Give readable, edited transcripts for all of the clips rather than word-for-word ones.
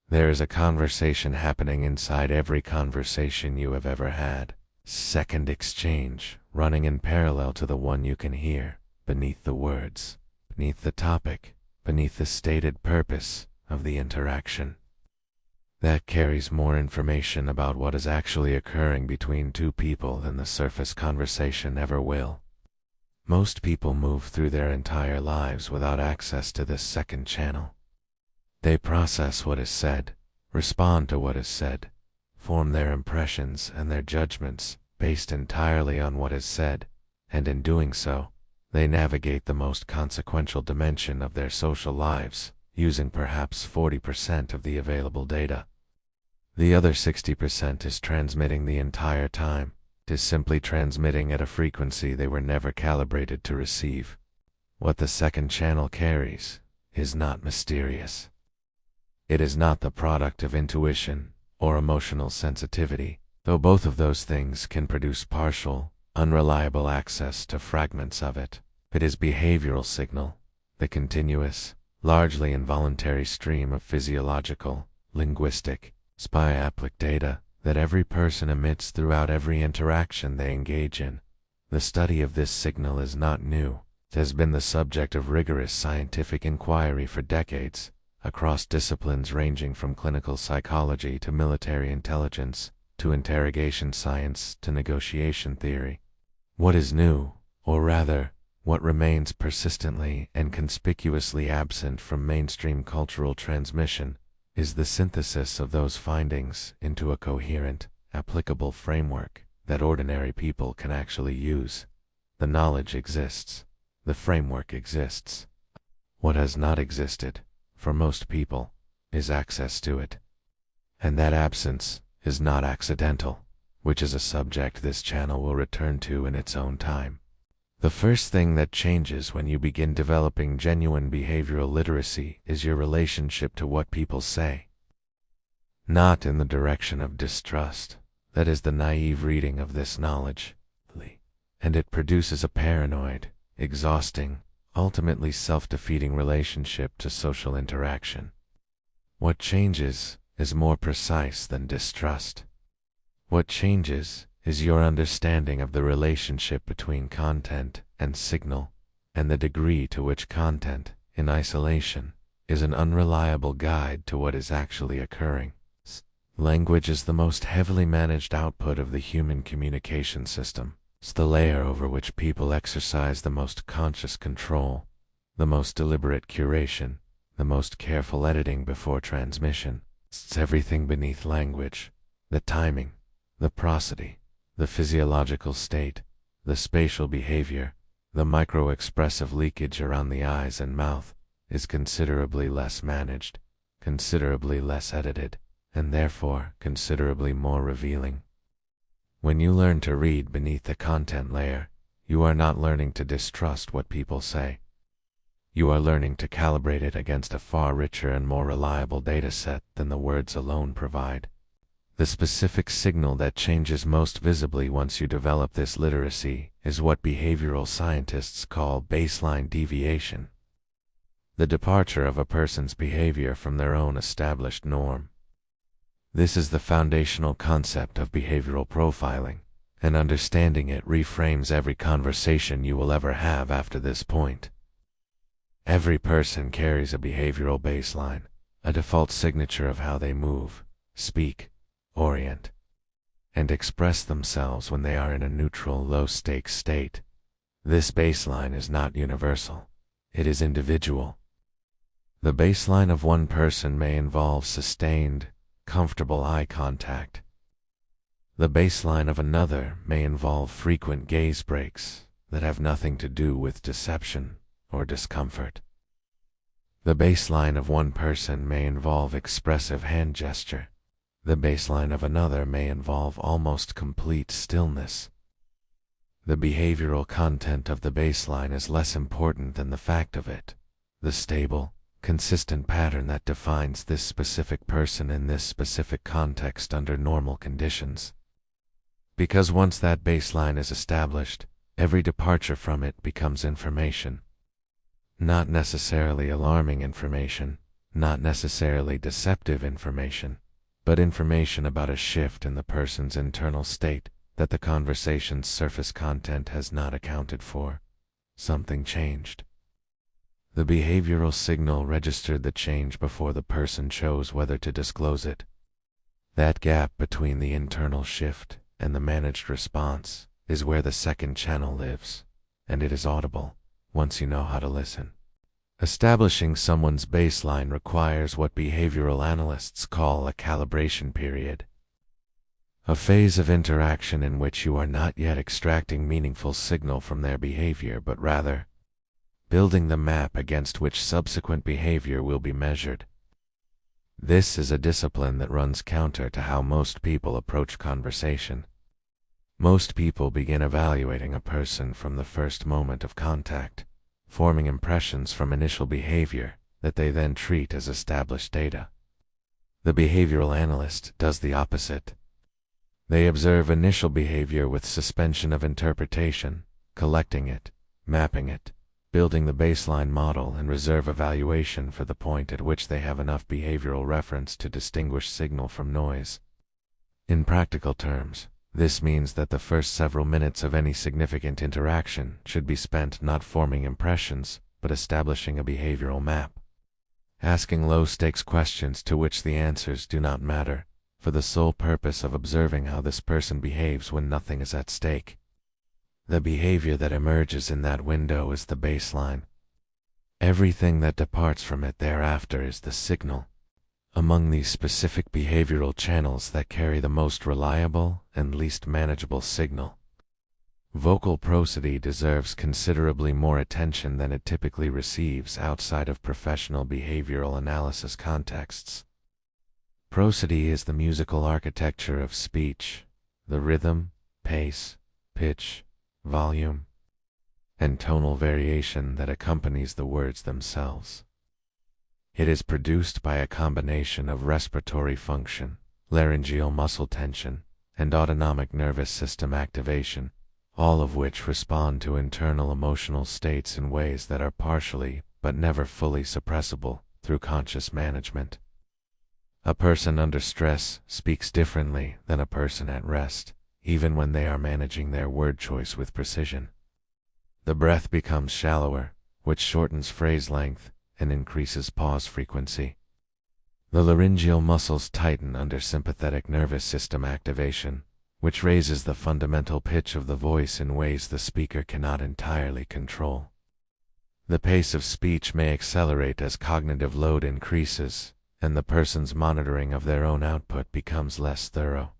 There is a conversation happening inside every conversation you have ever had. Second exchange, running in parallel to the one you can hear, beneath the words, beneath the topic, beneath the stated purpose of the interaction. That carries more information about what is actually occurring between two people than the surface conversation ever will. Most people move through their entire lives without access to this second channel. They process what is said, respond to what is said, form their impressions and their judgments based entirely on what is said, and in doing so, they navigate the most consequential dimension of their social lives, using perhaps 40% of the available data. The other 60% is transmitting the entire time, is simply transmitting at a frequency they were never calibrated to receive. What the second channel carries is not mysterious. It is not the product of intuition or emotional sensitivity, though both of those things can produce partial, unreliable access to fragments of it. It is behavioral signal, the continuous, largely involuntary stream of physiological, linguistic, spyaplic data that every person emits throughout every interaction they engage in. The study of this signal is not new. It has been the subject of rigorous scientific inquiry for decades, across disciplines ranging from clinical psychology to military intelligence, to interrogation science to negotiation theory. What is new, or rather, what remains persistently and conspicuously absent from mainstream cultural transmission, is the synthesis of those findings into a coherent, applicable framework that ordinary people can actually use. The knowledge exists. The framework exists. What has not existed, for most people, is access to it. And that absence is not accidental, which is a subject this channel will return to in its own time. The first thing that changes when you begin developing genuine behavioral literacy is your relationship to what people say. Not in the direction of distrust, that is the naive reading of this knowledge, and it produces a paranoid, exhausting, ultimately self-defeating relationship to social interaction. What changes is more precise than distrust. What changes is your understanding of the relationship between content and signal, and the degree to which content, in isolation, is an unreliable guide to what is actually occurring. Language is the most heavily managed output of the human communication system. It's the layer over which people exercise the most conscious control, the most deliberate curation, the most careful editing before transmission. It's everything beneath language, the timing, the prosody, the physiological state, the spatial behavior, the micro-expressive leakage around the eyes and mouth is considerably less managed, considerably less edited, and therefore considerably more revealing. When you learn to read beneath the content layer, you are not learning to distrust what people say. You are learning to calibrate it against a far richer and more reliable data set than the words alone provide. The specific signal that changes most visibly once you develop this literacy is what behavioral scientists call baseline deviation. The departure of a person's behavior from their own established norm. This is the foundational concept of behavioral profiling, and understanding it reframes every conversation you will ever have after this point. Every person carries a behavioral baseline, a default signature of how they move, speak, orient, and express themselves when they are in a neutral, low-stakes state. This baseline is not universal. It is individual. The baseline of one person may involve sustained, comfortable eye contact. The baseline of another may involve frequent gaze breaks that have nothing to do with deception or discomfort. The baseline of one person may involve expressive hand gesture. The baseline of another may involve almost complete stillness. The behavioral content of the baseline is less important than the fact of it, the stable, consistent pattern that defines this specific person in this specific context under normal conditions. Because once that baseline is established, every departure from it becomes information. Not necessarily alarming information, not necessarily deceptive information, but information about a shift in the person's internal state that the conversation's surface content has not accounted for. Something changed. The behavioral signal registered the change before the person chose whether to disclose it. That gap between the internal shift and the managed response is where the second channel lives, and it is audible once you know how to listen. Establishing someone's baseline requires what behavioral analysts call a calibration period, a phase of interaction in which you are not yet extracting meaningful signal from their behavior, but rather building the map against which subsequent behavior will be measured. This is a discipline that runs counter to how most people approach conversation. Most people begin evaluating a person from the first moment of contact, forming impressions from initial behavior that they then treat as established data. The behavioral analyst does the opposite. They observe initial behavior with suspension of interpretation, collecting it, mapping it, building the baseline model, and reserve evaluation for the point at which they have enough behavioral reference to distinguish signal from noise. In practical terms, this means that the first several minutes of any significant interaction should be spent not forming impressions, but establishing a behavioral map. Asking low-stakes questions to which the answers do not matter, for the sole purpose of observing how this person behaves when nothing is at stake. The behavior that emerges in that window is the baseline. Everything that departs from it thereafter is the signal. Among these specific behavioral channels that carry the most reliable and least manageable signal, vocal prosody deserves considerably more attention than it typically receives outside of professional behavioral analysis contexts. Prosody is the musical architecture of speech, the rhythm, pace, pitch, volume, and tonal variation that accompanies the words themselves. It is produced by a combination of respiratory function, laryngeal muscle tension, and autonomic nervous system activation, all of which respond to internal emotional states in ways that are partially, but never fully suppressible, through conscious management. A person under stress speaks differently than a person at rest, even when they are managing their word choice with precision. The breath becomes shallower, which shortens phrase length and increases pause frequency. The laryngeal muscles tighten under sympathetic nervous system activation, which raises the fundamental pitch of the voice in ways the speaker cannot entirely control. The pace of speech may accelerate as cognitive load increases, and the person's monitoring of their own output becomes less thorough.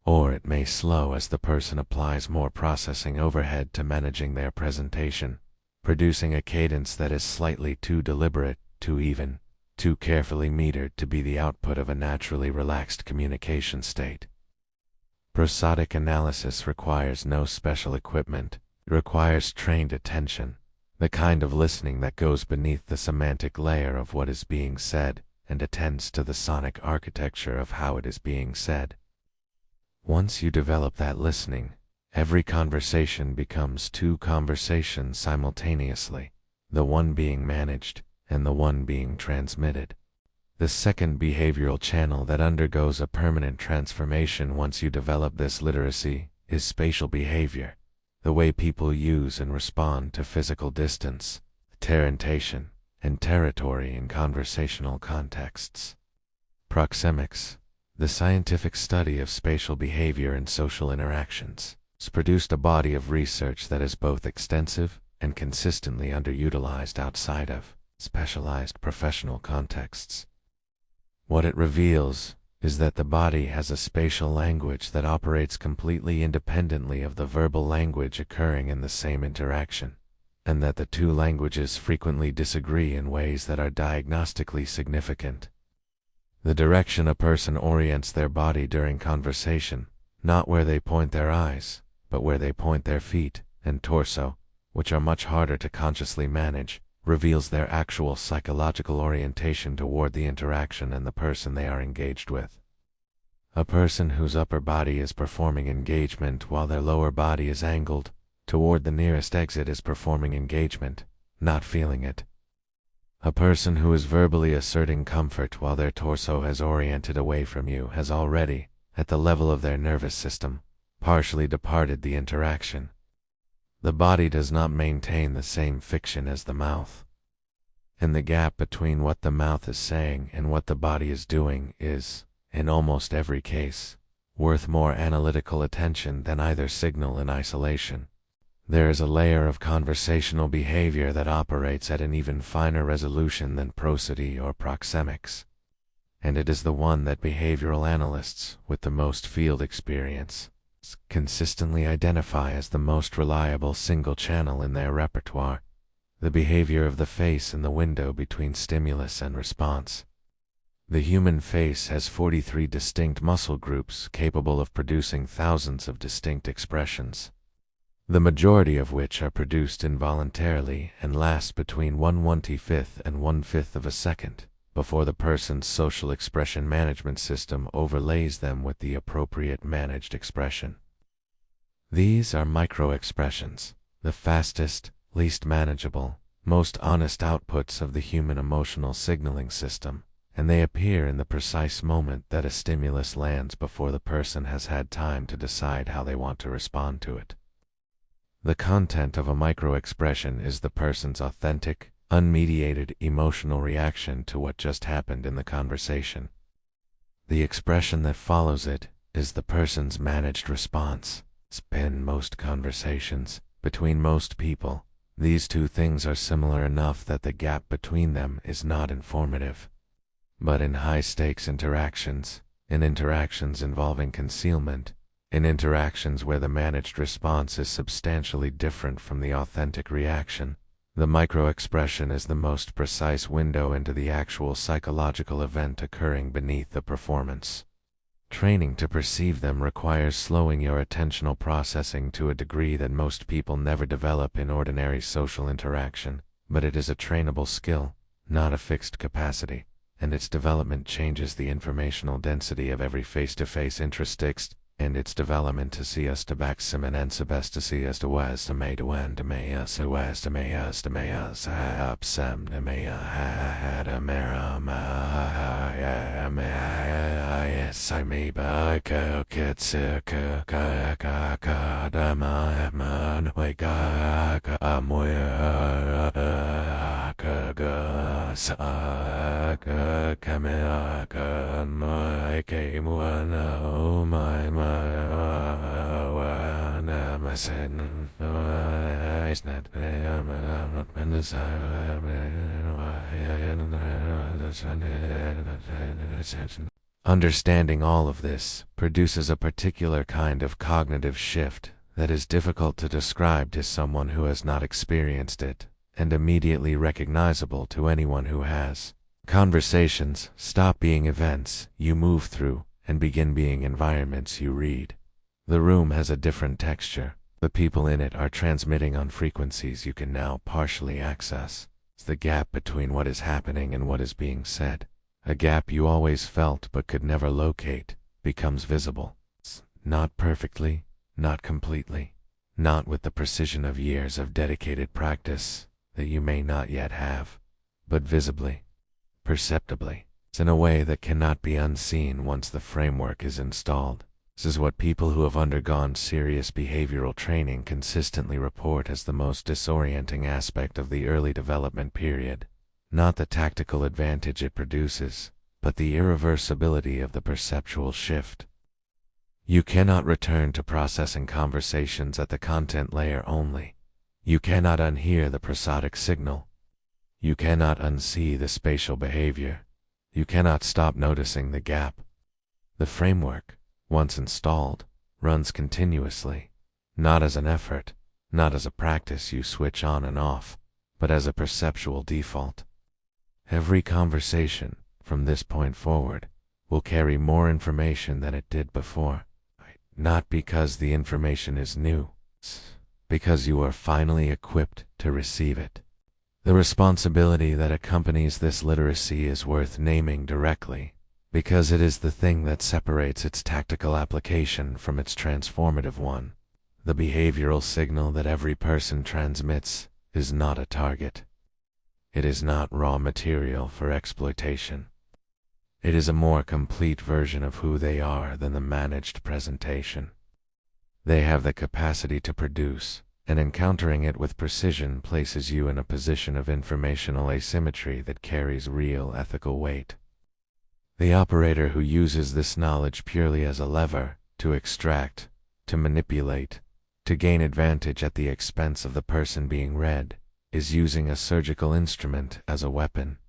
Or it may slow as the person applies more processing overhead to managing their presentation, producing a cadence that is slightly too deliberate, too even, too carefully metered to be the output of a naturally relaxed communication state. Prosodic analysis requires no special equipment. It requires trained attention, the kind of listening that goes beneath the semantic layer of what is being said and attends to the sonic architecture of how it is being said. Once you develop that listening, every conversation becomes two conversations simultaneously, the one being managed and the one being transmitted. The second behavioral channel that undergoes a permanent transformation once you develop this literacy is spatial behavior, the way people use and respond to physical distance, tarantation, and territory in conversational contexts. Proxemics, the scientific study of spatial behavior and social interactions, has produced a body of research that is both extensive and consistently underutilized outside of specialized professional contexts. What it reveals is that the body has a spatial language that operates completely independently of the verbal language occurring in the same interaction, and that the two languages frequently disagree in ways that are diagnostically significant. The direction a person orients their body during conversation, not where they point their eyes, but where they point their feet and torso, which are much harder to consciously manage, reveals their actual psychological orientation toward the interaction and the person they are engaged with. A person whose upper body is performing engagement while their lower body is angled toward the nearest exit is performing engagement, not feeling it. A person who is verbally asserting comfort while their torso has oriented away from you has already, at the level of their nervous system, partially departed the interaction. The body does not maintain the same fiction as the mouth. And the gap between what the mouth is saying and what the body is doing is, in almost every case, worth more analytical attention than either signal in isolation. There is a layer of conversational behavior that operates at an even finer resolution than prosody or proxemics. And it is the one that behavioral analysts, with the most field experience, consistently identify as the most reliable single channel in their repertoire, the behavior of the face in the window between stimulus and response. The human face has 43 distinct muscle groups capable of producing thousands of distinct expressions, the majority of which are produced involuntarily and last between 1/25th and 1/5 of a second before the person's social expression management system overlays them with the appropriate managed expression. These are micro-expressions, the fastest, least manageable, most honest outputs of the human emotional signaling system, and they appear in the precise moment that a stimulus lands before the person has had time to decide how they want to respond to it. The content of a micro-expression is the person's authentic, unmediated emotional reaction to what just happened in the conversation. The expression that follows it is the person's managed response. In most conversations, between most people, these two things are similar enough that the gap between them is not informative. But in high-stakes interactions, in interactions involving concealment, in interactions where the managed response is substantially different from the authentic reaction, the micro-expression is the most precise window into the actual psychological event occurring beneath the performance. Training to perceive them requires slowing your attentional processing to a degree that most people never develop in ordinary social interaction, but it is a trainable skill, not a fixed capacity, and its development changes the informational density of every face-to-face intertext, and its development to see us to back simon and sebest to see us to west to may to end to may us to west to may us up sem to may had a mera yes I may ba ka kits ka ka ka ka da ma man we ga ka moya ka ga sa ka ka ka my came one oh my Understanding all of this produces a particular kind of cognitive shift that is difficult to describe to someone who has not experienced it, and immediately recognizable to anyone who has. Conversations stop being events you move through and begin being environments you read. The room has a different texture. The people in it are transmitting on frequencies you can now partially access. It's the gap between what is happening and what is being said. A gap you always felt but could never locate becomes visible. Not perfectly, not completely, not with the precision of years of dedicated practice that you may not yet have, but visibly, perceptibly. It's in a way that cannot be unseen once the framework is installed. This is what people who have undergone serious behavioral training consistently report as the most disorienting aspect of the early development period. Not the tactical advantage it produces, but the irreversibility of the perceptual shift. You cannot return to processing conversations at the content layer only. You cannot unhear the prosodic signal. You cannot unsee the spatial behavior. You cannot stop noticing the gap. The framework, once installed, runs continuously, not as an effort, not as a practice you switch on and off, but as a perceptual default. Every conversation, from this point forward, will carry more information than it did before. Not because the information is new, because you are finally equipped to receive it. The responsibility that accompanies this literacy is worth naming directly, because it is the thing that separates its tactical application from its transformative one. The behavioral signal that every person transmits is not a target. It is not raw material for exploitation. It is a more complete version of who they are than the managed presentation. They have the capacity to produce, and encountering it with precision places you in a position of informational asymmetry that carries real ethical weight. The operator who uses this knowledge purely as a lever, to extract, to manipulate, to gain advantage at the expense of the person being read, is using a surgical instrument as a weapon.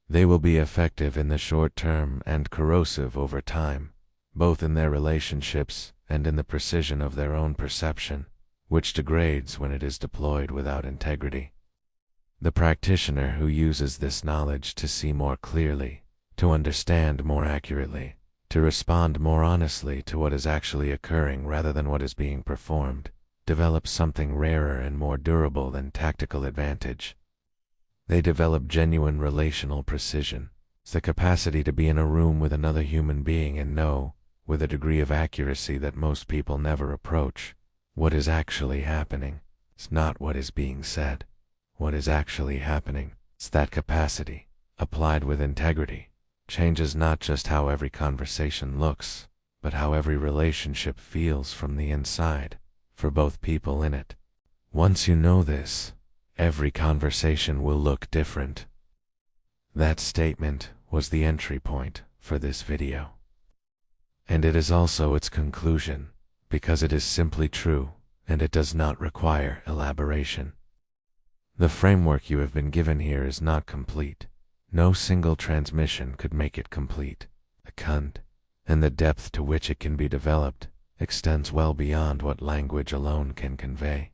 They will be effective in the short term and corrosive over time, both in their relationships and in the precision of their own perception, which degrades when it is deployed without integrity. The practitioner who uses this knowledge to see more clearly, to understand more accurately, to respond more honestly to what is actually occurring rather than what is being performed, develops something rarer and more durable than tactical advantage. They develop genuine relational precision, the capacity to be in a room with another human being and know, with a degree of accuracy that most people never approach, what is actually happening. It's not what is being said. What is actually happening. It's that capacity, applied with integrity, changes not just how every conversation looks, but how every relationship feels from the inside, for both people in it. Once you know this, every conversation will look different. That statement was the entry point for this video. And it is also its conclusion, because it is simply true, and it does not require elaboration. The framework you have been given here is not complete. No single transmission could make it complete. And the depth to which it can be developed extends well beyond what language alone can convey.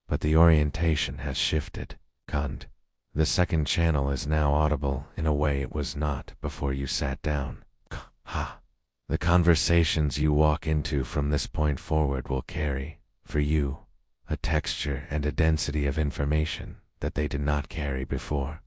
But the orientation has shifted. The second channel is now audible in a way it was not before you sat down. The conversations you walk into from this point forward will carry, for you, a texture and a density of information that they did not carry before.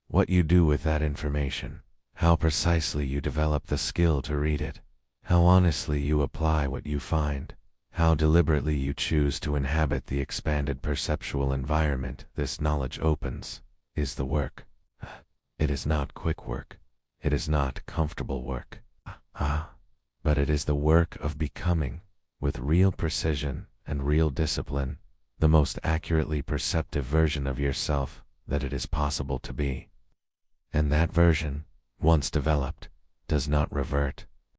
What you do with that information, how precisely you develop the skill to read it, how honestly you apply what you find, how deliberately you choose to inhabit the expanded perceptual environment this knowledge opens, is the work. It is not quick work. It is not comfortable work. But it is the work of becoming, with real precision and real discipline, the most accurately perceptive version of yourself that it is possible to be. And that version, once developed, does not revert.